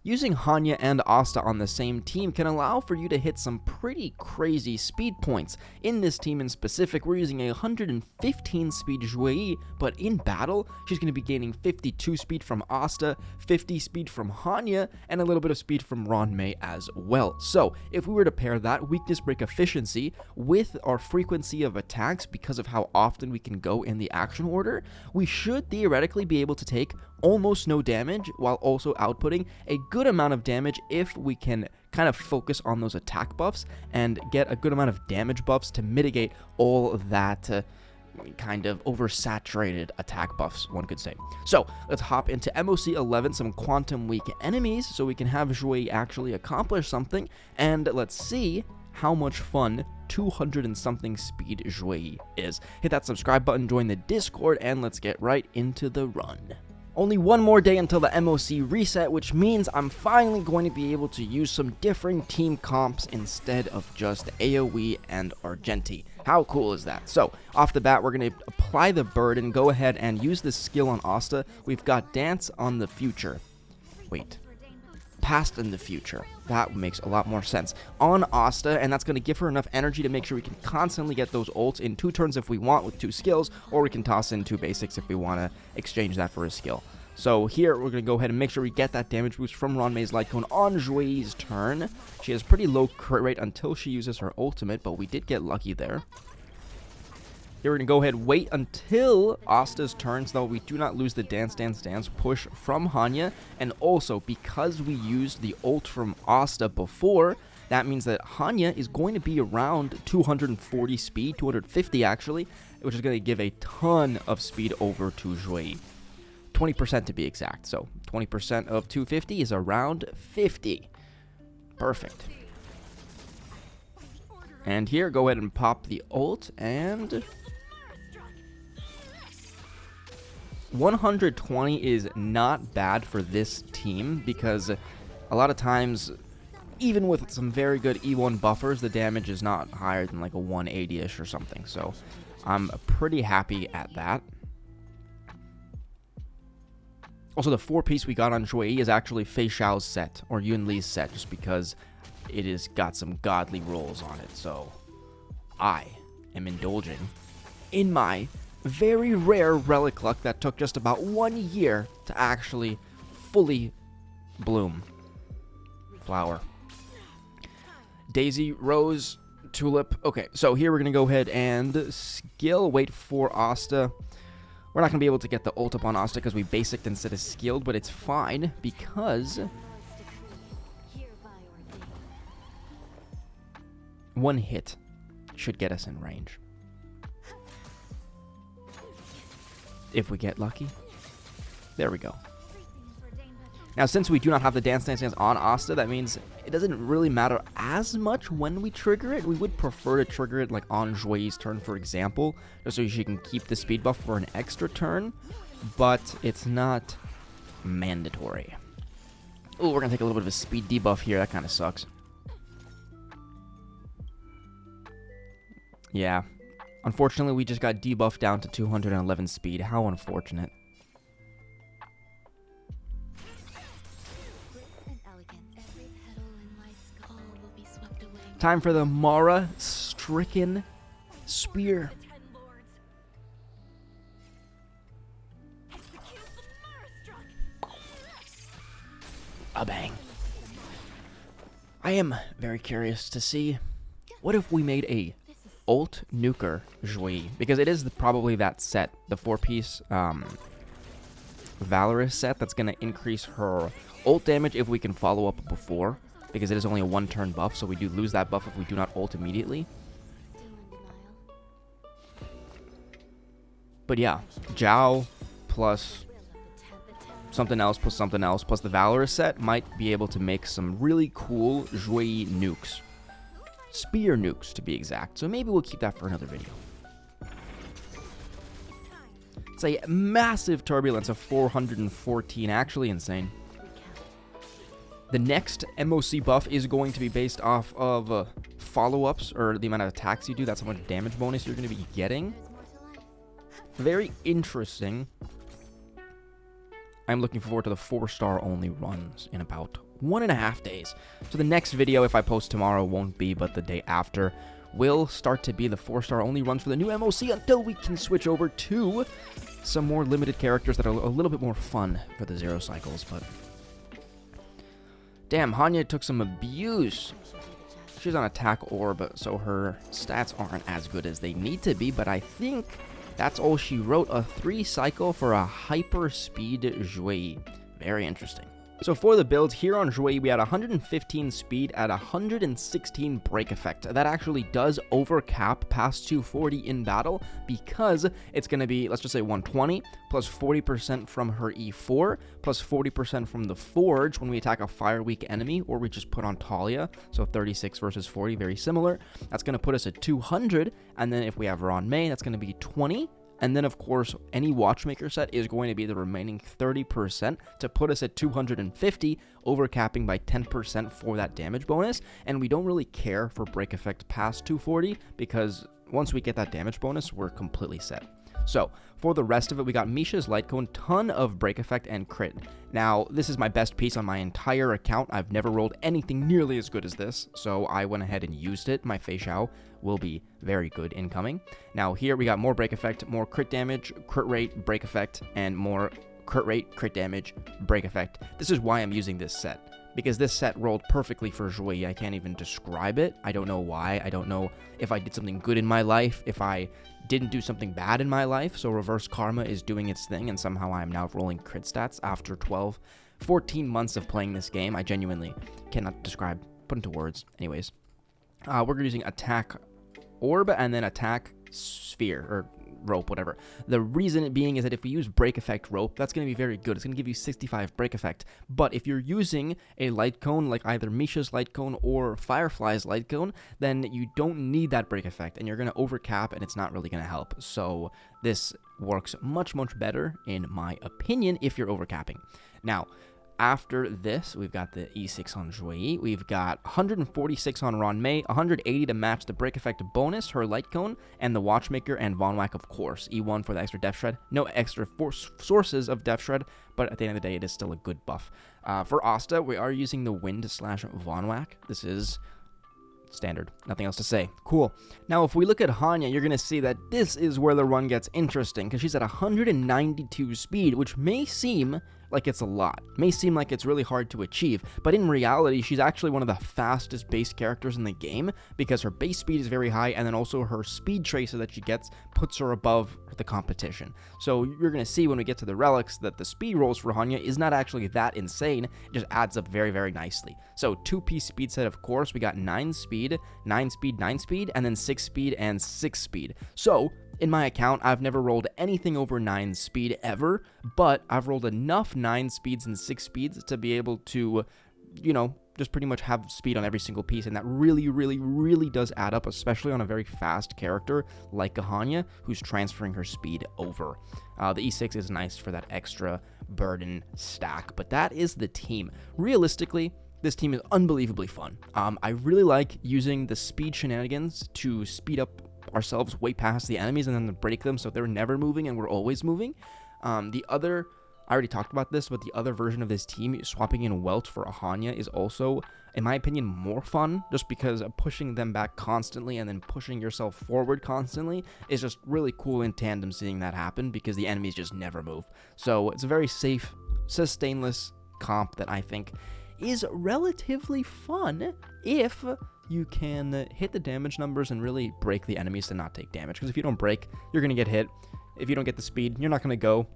Using Hanya and Asta on the same team can allow for you to hit some pretty crazy speed points. In this team in specific, we're using a 115 speed Xueyi, but in battle, she's going to be gaining 52 speed from Asta, 50 speed from Hanya, and a little bit of speed from Ranmei as well. So, if we were to pair that weakness break efficiency with our frequency of attacks because of how often we can go in the action order, we should theoretically be able to take almost no damage while also outputting a good amount of damage if we can kind of focus on those attack buffs and get a good amount of damage buffs to mitigate all of that kind of oversaturated attack buffs, one could say. So let's hop into MOC 11, some quantum weak enemies, so we can have Xueyi actually accomplish something, and let's see how much fun 200 and something speed Xueyi is. Hit that subscribe button, join the Discord, and let's get right into the run. Only one more day until the MOC reset, which means I'm finally going to be able to use some different team comps instead of just AoE and Argenti. How cool is that? So, off the bat, we're going to apply the bird and go ahead and use this skill on Asta. We've got Dance on the Future. Wait. Past in the Future. That makes a lot more sense. On Asta, and that's going to give her enough energy to make sure we can constantly get those ults in 2 turns if we want with 2 skills, or we can toss in 2 basics if we want to exchange that for a skill. So here, we're going to go ahead and make sure we get that damage boost from Ranmei's Light Cone on Xueyi's turn. She has pretty low crit rate until she uses her ultimate, but we did get lucky there. Here we're going to go ahead and wait until Asta's turn so that we do not lose the Dance push from Hanya. And also, because we used the ult from Asta before, that means that Hanya is going to be around 240 speed, 250 actually, which is going to give a ton of speed over to Xueyi. 20% to be exact. So 20% of 250 is around 50. Perfect. And here, go ahead and pop the ult, and 120 is not bad for this team because a lot of times, even with some very good E1 buffers, the damage is not higher than like a 180-ish or something. So I'm pretty happy at that. Also, the 4-piece we got on Xueyi is actually Feixiao's set, or Yunli's set, just because it has got some godly rolls on it. So I am indulging in my very rare relic luck that took just about 1 year to actually fully bloom. Flower. Daisy, Rose, Tulip. Okay, so here we're going to go ahead and skill, wait for Asta. We're not going to be able to get the ult up on Asta because we basicked instead of skilled, but it's fine because one hit should get us in range. If we get lucky. There we go. Now, since we do not have the Dance on Asta, that means it doesn't really matter as much when we trigger it. We would prefer to trigger it like on Xueyi's turn, for example, just so she can keep the speed buff for an extra turn, but it's not mandatory. Oh, we're going to take a little bit of a speed debuff here. That kind of sucks. Yeah. Unfortunately, we just got debuffed down to 211 speed. How unfortunate. Time for the Mara-stricken spear. A bang. I am very curious to see what if we made a ult nuker Xueyi, because it is probably that set, the 4-piece Valorous set, that's going to increase her ult damage if we can follow up before, because it is only a 1-turn buff, so we do lose that buff if we do not ult immediately. But yeah, Jiao plus something else plus the Valorous set might be able to make some really cool Xueyi nukes. Spear nukes, to be exact. So maybe we'll keep that for another video. It's a massive turbulence of 414. Actually insane. The next MOC buff is going to be based off of follow-ups, or the amount of attacks you do. That's how much damage bonus you're going to be getting. Very interesting. I'm looking forward to the 4-star only runs in about 1.5 days. So the next video, if I post tomorrow, won't be, but the day after will start to be the 4-star only runs for the new MOC until we can switch over to some more limited characters that are a little bit more fun for the 0 cycles. But damn, Hanya took some abuse. She's on attack orb, so her stats aren't as good as they need to be, but I think that's all she wrote. A 3 cycle for a hyper speed Xueyi. Very interesting. So for the build here on Xueyi, we had 115 speed at 116 break effect. That actually does overcap past 240 in battle because it's going to be, let's just say 120 plus 40% from her E4 plus 40% from the Forge when we attack a fire weak enemy, or we just put on Talia. So 36 versus 40, very similar. That's going to put us at 200. And then if we have Ron May, that's going to be 20. And then, of course, any Watchmaker set is going to be the remaining 30% to put us at 250, overcapping by 10% for that damage bonus. And we don't really care for break effect past 240 because once we get that damage bonus, we're completely set. So, for the rest of it, we got Misha's Light Cone, ton of break effect and crit. Now, this is my best piece on my entire account. I've never rolled anything nearly as good as this, so I went ahead and used it. My Feixiao will be very good incoming. Now, here we got more break effect, more crit damage, crit rate, break effect, and more crit rate, crit damage, break effect. This is why I'm using this set, because this set rolled perfectly for Xueyi. I can't even describe it. I don't know why. I don't know if I did something good in my life, if I didn't do something bad in my life. So reverse karma is doing its thing, and somehow I am now rolling crit stats after 14 months of playing this game. I genuinely cannot describe, put into words. Anyways, we're using attack orb and then attack sphere, or rope, whatever. The reason it being is that if we use break effect rope, that's going to be very good. It's going to give you 65 break effect. But if you're using a light cone, like either Misha's light cone or Firefly's light cone, then you don't need that break effect, and you're going to overcap, and it's not really going to help. So this works much, much better, in my opinion, if you're overcapping. Now, after this, we've got the E6 on Xueyi. We've got 146 on Ron May, 180 to match the break effect bonus, her light cone, and the Watchmaker and Von Whack, of course. E1 for the extra def shred. No extra sources of def shred, but at the end of the day, it is still a good buff. For Asta, we are using the Wind / Von Whack. This is standard. Nothing else to say. Cool. Now, if we look at Hanya, you're going to see that this is where the run gets interesting, because she's at 192 speed, which may seem like it's a lot. May seem like it's really hard to achieve, but in reality, she's actually one of the fastest base characters in the game because her base speed is very high, and then also her speed tracer that she gets puts her above the competition. So you're going to see when we get to the relics that the speed rolls for Hanya is not actually that insane. It just adds up very, very nicely. So 2-piece speed set, of course, we got 9 speed, 9 speed, 9 speed, and then 6 speed and 6 speed. So in my account, I've never rolled anything over 9 speed ever, but I've rolled enough 9 speeds and 6 speeds to be able to, you know, just pretty much have speed on every single piece, and that really, really, really does add up, especially on a very fast character like Hanya, who's transferring her speed over. The E6 is nice for that extra burden stack, but that is the team. Realistically, this team is unbelievably fun. I really like using the speed shenanigans to speed up ourselves way past the enemies and then to break them so they're never moving and we're always moving. I already talked about this, but the other version of this team, swapping in Welt for Hanya, is also, in my opinion, more fun, just because pushing them back constantly and then pushing yourself forward constantly is just really cool in tandem, seeing that happen, because the enemies just never move. So it's a very safe, sustainless comp that I think is relatively fun if you can hit the damage numbers and really break the enemies to not take damage. Because if you don't break, you're going to get hit. If you don't get the speed, you're not going to go.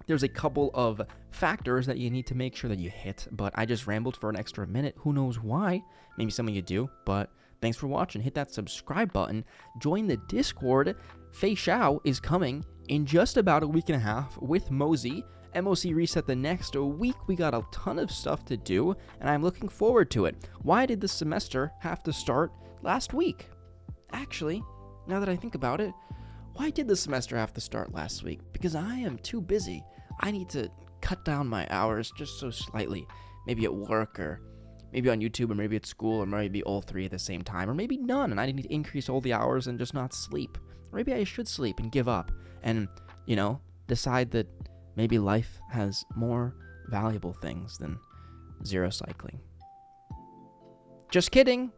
There's a couple of factors that you need to make sure that you hit, but I just rambled for an extra minute. Who knows why? Maybe some of you do, but thanks for watching. Hit that subscribe button. Join the Discord. Feixiao is coming in just about a week and a half with Moze. MOC reset the next week. We got a ton of stuff to do, and I'm looking forward to it. Why did this semester have to start last week? Actually, now that I think about it, why did the semester have to start last week? Because I am too busy. I need to cut down my hours just so slightly. Maybe at work, or maybe on YouTube, or maybe at school, or maybe all three at the same time, or maybe none, and I need to increase all the hours and just not sleep. Or maybe I should sleep and give up and, you know, decide that maybe life has more valuable things than 0 cycling. Just kidding.